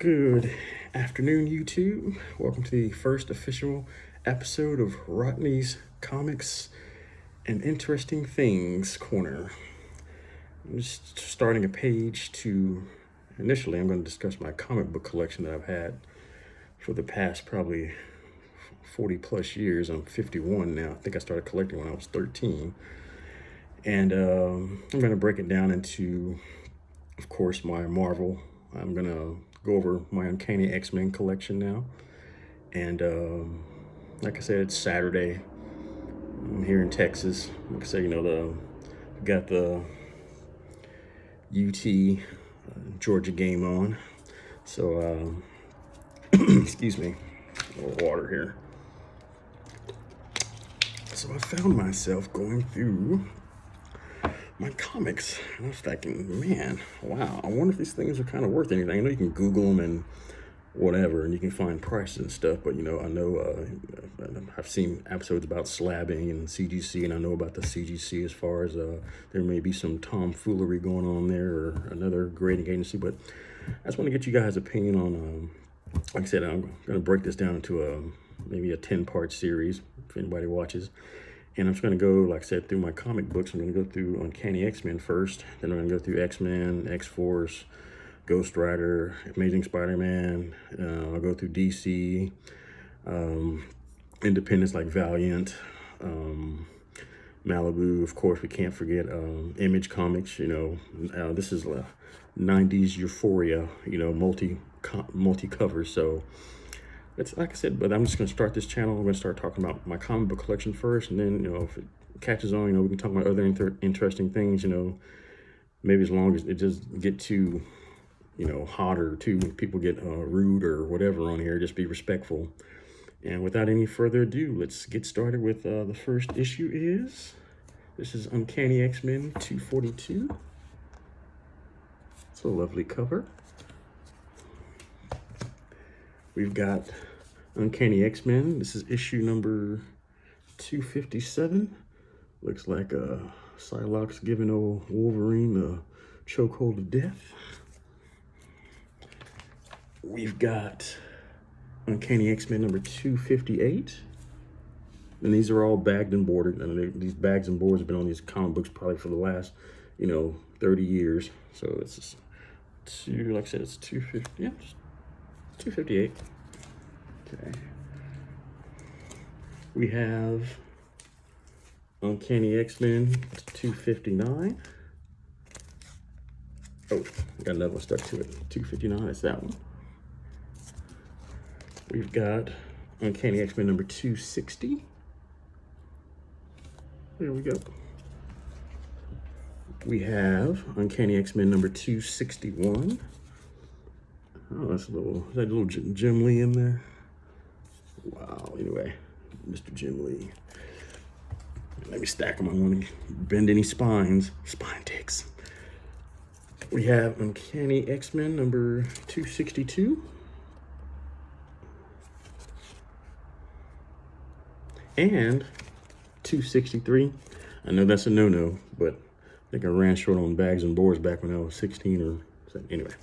Good afternoon, YouTube. Welcome to the first official episode of Rodney's Comics and Interesting Things Corner. I'm just starting a page initially I'm going to discuss my comic book collection that I've had for the past probably 40 plus years. I'm 51 now. I think I started collecting when I was 13. And I'm going to break it down into, of course, my Marvel. I'm going to go over my Uncanny X-Men collection now. And like I said, it's Saturday. I'm here in Texas. Like I said, we got the UT Georgia game on. So, excuse me, a little water here. So I found myself going through my comics, and I was thinking, man, wow, I wonder if these things are kind of worth anything. I know you can Google them and whatever, and you can find prices and stuff, but I know I've seen episodes about slabbing and CGC, and I know about the CGC as far as there may be some tomfoolery going on there or another grading agency, but I just want to get you guys' opinion on, like I said, I'm going to break this down into maybe a 10-part series if anybody watches. And I'm just going to go, like I said, through my comic books. I'm going to go through Uncanny X-Men first. Then I'm going to go through X-Men, X-Force, Ghost Rider, Amazing Spider-Man. I'll go through DC, independents like Valiant, Malibu. Of course, we can't forget Image Comics. This is 90s Euphoria, multi-cover. So it's like I said, but I'm just going to start this channel. I'm going to start talking about my comic book collection first, and then, if it catches on, we can talk about other interesting things, maybe as long as it just get too, hot or too, people get rude or whatever on here, just be respectful. And without any further ado, let's get started with the first issue this is Uncanny X-Men 242. It's a lovely cover. We've got Uncanny X-Men. This is issue number 257. Looks like Psylocke's giving old Wolverine the chokehold of death. We've got Uncanny X-Men number 258. And these are all bagged and boarded. And these bags and boards have been on these comic books probably for the last, 30 years. So it's like I said, it's 250. Yeah, 258. Okay. We have Uncanny X-Men 259. Oh, got another one stuck to it. 259, it's that one. We've got Uncanny X-Men number 260. There we go. We have Uncanny X-Men number 261. Oh, is that a little Jim Lee in there? Wow, anyway, Mr. Jim Lee. Let me stack them. I don't want to bend any spines. Spine ticks. We have Uncanny X-Men number 262. And 263. I know that's a no-no, but I think I ran short on bags and boards back when I was 16 or something. Anyway.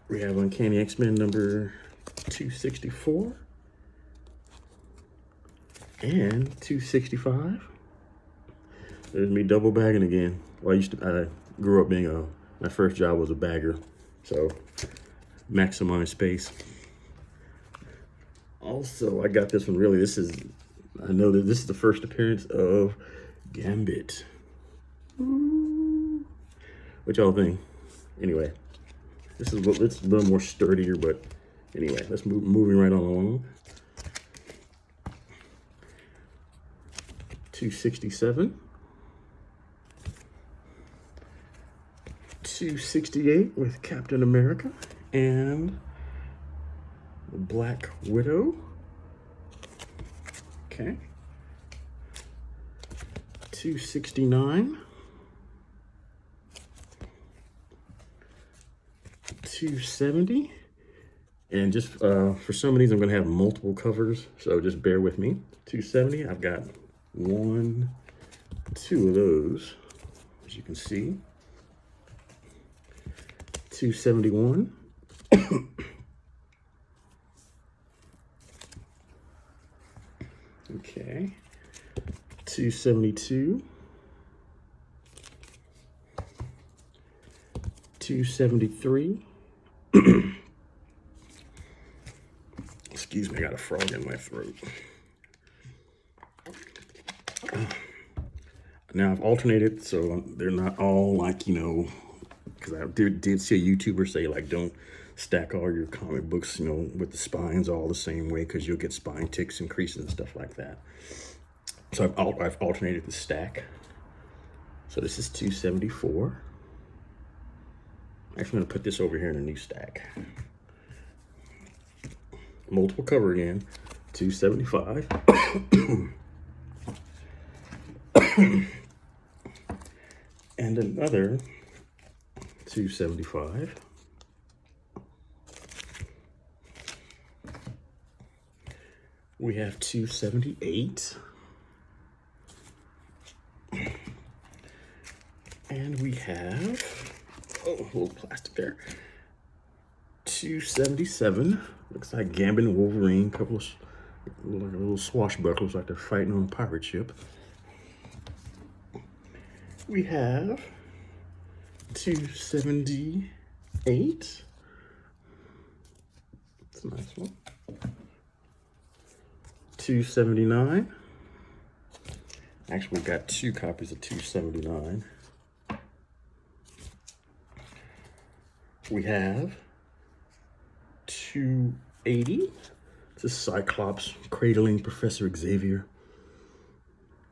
We have Uncanny X-Men number 264 and 265. There's me double bagging again. Well, I grew up being my first job was a bagger, so maximize space. Also, I got this one really. I know that this is the first appearance of Gambit. Ooh. What y'all think? Anyway. It's a little more sturdier, but anyway, let's moving right on along. 267. 268 with Captain America and the Black Widow. Okay. 269. 270, and just for some of these I'm going to have multiple covers, so just bear with me. 270, I've got 1, 2 of those, as you can see. 271. Okay. 272. 273. Excuse me, I got a frog in my throat. Now I've alternated, so they're not all like, you know, because I did see a YouTuber say, like, don't stack all your comic books, you know, with the spines all the same way, because you'll get spine ticks and creases and stuff like that. So I've alternated the stack. So this is 274. Actually, I'm going to put this over here in a new stack. Multiple cover again, 275. And another 275. We have 278. And we have, oh, a little plastic there. 277. Looks like Gambit and Wolverine, couple of like little swashbucklers, like they're fighting on a pirate ship. We have 278. That's a nice one. 279. Actually, we got 2 copies of 279. We have 280. It's a Cyclops cradling Professor Xavier.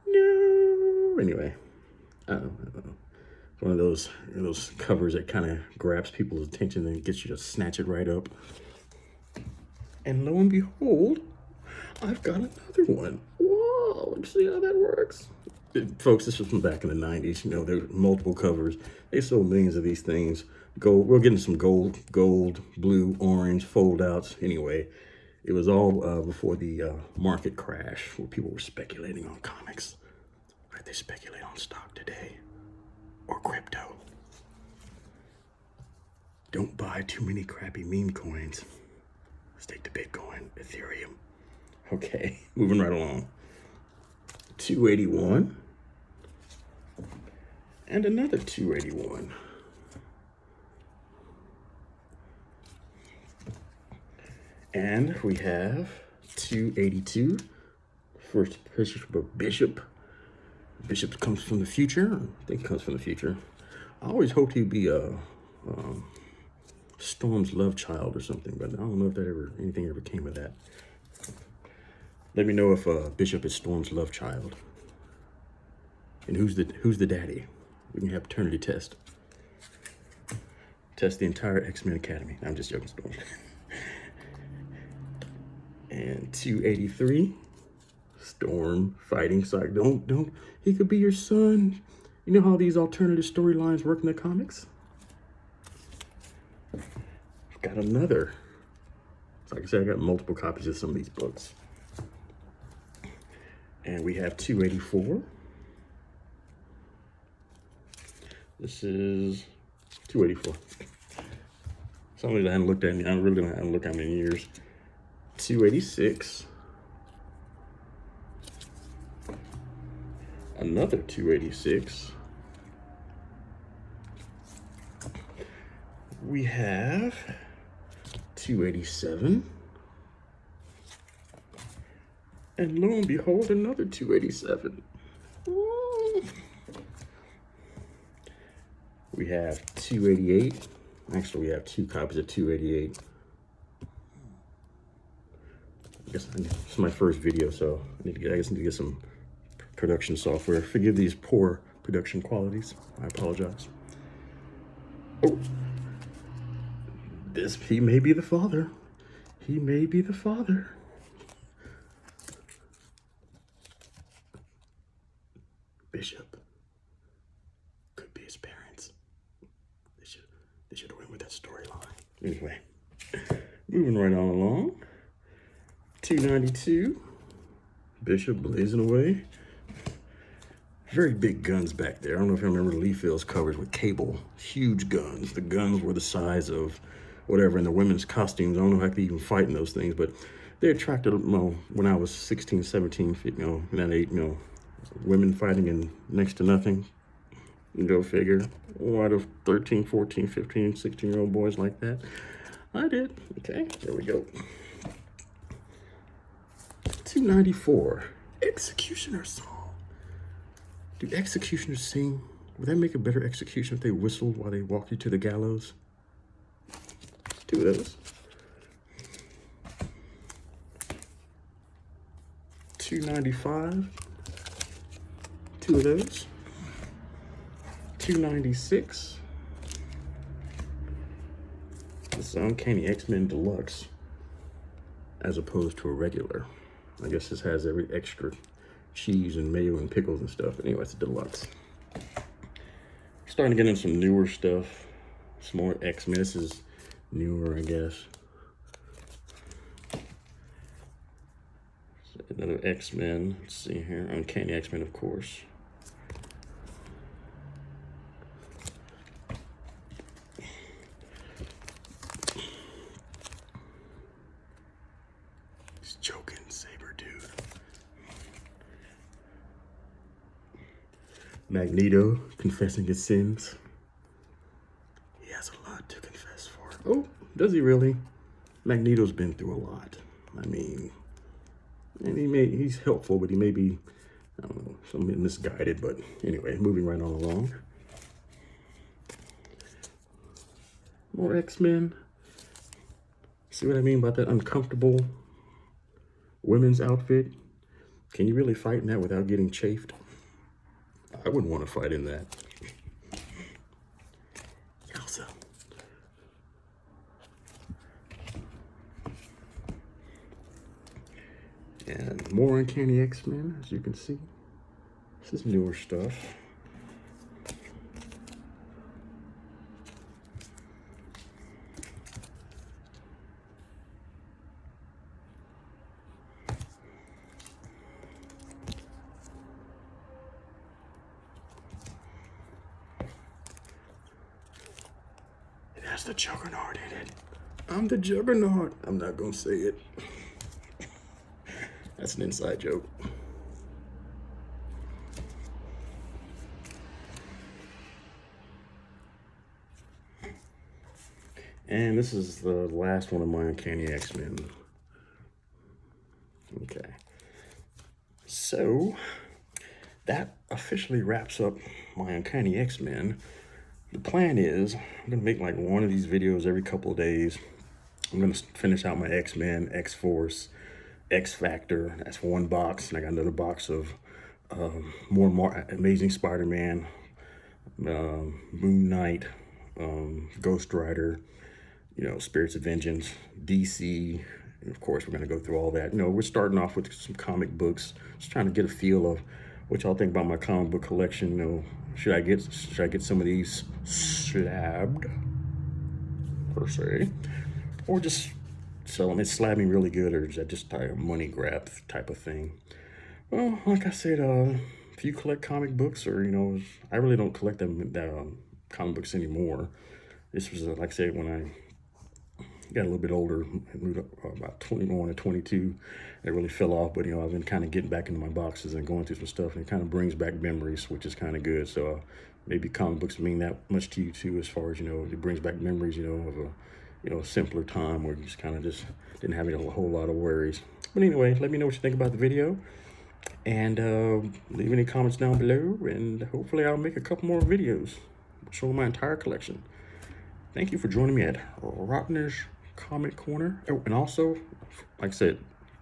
No. Anyway, I don't know. It's one of those covers that kind of grabs people's attention and gets you to snatch it right up. And lo and behold, I've got another one. Whoa, let's see how that works. Folks, this was from back in the 90s. You know, there were multiple covers. They sold millions of these things. Gold, we're getting some gold, blue, orange, fold outs. Anyway, it was all before the market crash where people were speculating on comics. Like they speculate on stock today or crypto. Don't buy too many crappy meme coins. Stick to Bitcoin, Ethereum. Okay, moving right along. 281. And another 281. And we have 282. First picture of Bishop. Bishop comes from the future. I think he comes from the future. I always hoped he'd be a Storm's love child or something, but I don't know if anything ever came of that. Let me know if Bishop is Storm's love child. And who's the daddy? We can have paternity test. Test the entire X-Men Academy. I'm just joking, Storm. And 283. Storm fighting side. Don't. He could be your son. You know how these alternative storylines work in the comics? I've got another. Like I said, I got multiple copies of some of these books. And we have 284. This is 284. Something that I hadn't looked at. I really haven't looked at how many years. 286. Another 286. We have 287. And lo and behold, another 287. Ooh. We have 288. Actually, we have 2 copies of 288. I guess it's my first video, so I need to get some production software. Forgive these poor production qualities. I apologize. Oh, he may be the father. He may be the father. Bishop could be his parents. They should have went with that storyline. Anyway, moving right on along. 292. Bishop blazing away. very big guns back there. I don't know if you remember Lee Field's covers with Cable. Huge guns. The guns were the size of whatever in the women's costumes. I don't know how I could even fight in those things, but they attracted, when I was 16, 17, in that age, women fighting in next to nothing. Go figure. Why do 13, 14, 15, 16-year-old boys like that? I did. Okay, there we go. 294. Executioner song. Do executioners sing? Would that make a better execution if they whistled while they walked you to the gallows? Two of those. 295. Two of those. 296. This is Uncanny X-Men Deluxe, as opposed to a regular. I guess this has every extra cheese and mayo and pickles and stuff. Anyway, it's a deluxe. Starting to get into some newer stuff. Some more X-Men. This is newer, I guess. Another X-Men. Let's see here. Uncanny X-Men, of course. He's joking, Sabretooth. Magneto confessing his sins. He has a lot to confess for. Oh, does he really? Magneto's been through a lot. I mean, and he's helpful, but he may be, I don't know, something misguided. But anyway, moving right on along. More X-Men. See what I mean about that uncomfortable women's outfit? Can you really fight in that without getting chafed? I wouldn't want to fight in that. Yowza. And more Uncanny X-Men, as you can see. This is newer stuff. It has the Juggernaut in it. I'm the Juggernaut. I'm not gonna say it. That's an inside joke. And this is the last one of my Uncanny X-Men. Okay. So, that officially wraps up my Uncanny X-Men. The plan is, I'm going to make like one of these videos every couple of days. I'm going to finish out my X-Men, X-Force, X-Factor. That's one box. And I got another box of more Amazing Spider-Man, Moon Knight, Ghost Rider, Spirits of Vengeance, DC. And of course, we're going to go through all that. We're starting off with some comic books, just trying to get a feel of what y'all think about my comic book collection. Should I get some of these slabbed, per se, or just sell them? Is slabbing really good, or is that just a money grab type of thing? Well, like I said, if you collect comic books, or I really don't collect them comic books anymore. This was like I said, when I got a little bit older, moved up about 21 or 22, it really fell off. But I've been kind of getting back into my boxes and going through some stuff, and it kind of brings back memories, which is kind of good. So maybe comic books mean that much to you too, as far as it brings back memories, of a simpler time where you just kind of didn't have a whole lot of worries. But anyway, let me know what you think about the video, and leave any comments down below, and hopefully I'll make a couple more videos showing my entire collection. Thank you for joining me at Rotner's Comic Corner. Oh, and also, like I said,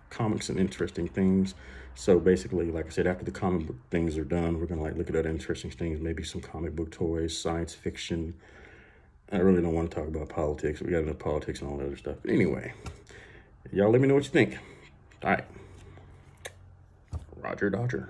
comics and interesting things. So basically, like I said, after the comic book things are done, we're gonna look at other interesting things, maybe some comic book toys, science fiction. I really don't want to talk about politics. We got enough politics and all that other stuff. But anyway, y'all let me know what you think. All right. Roger Dodger.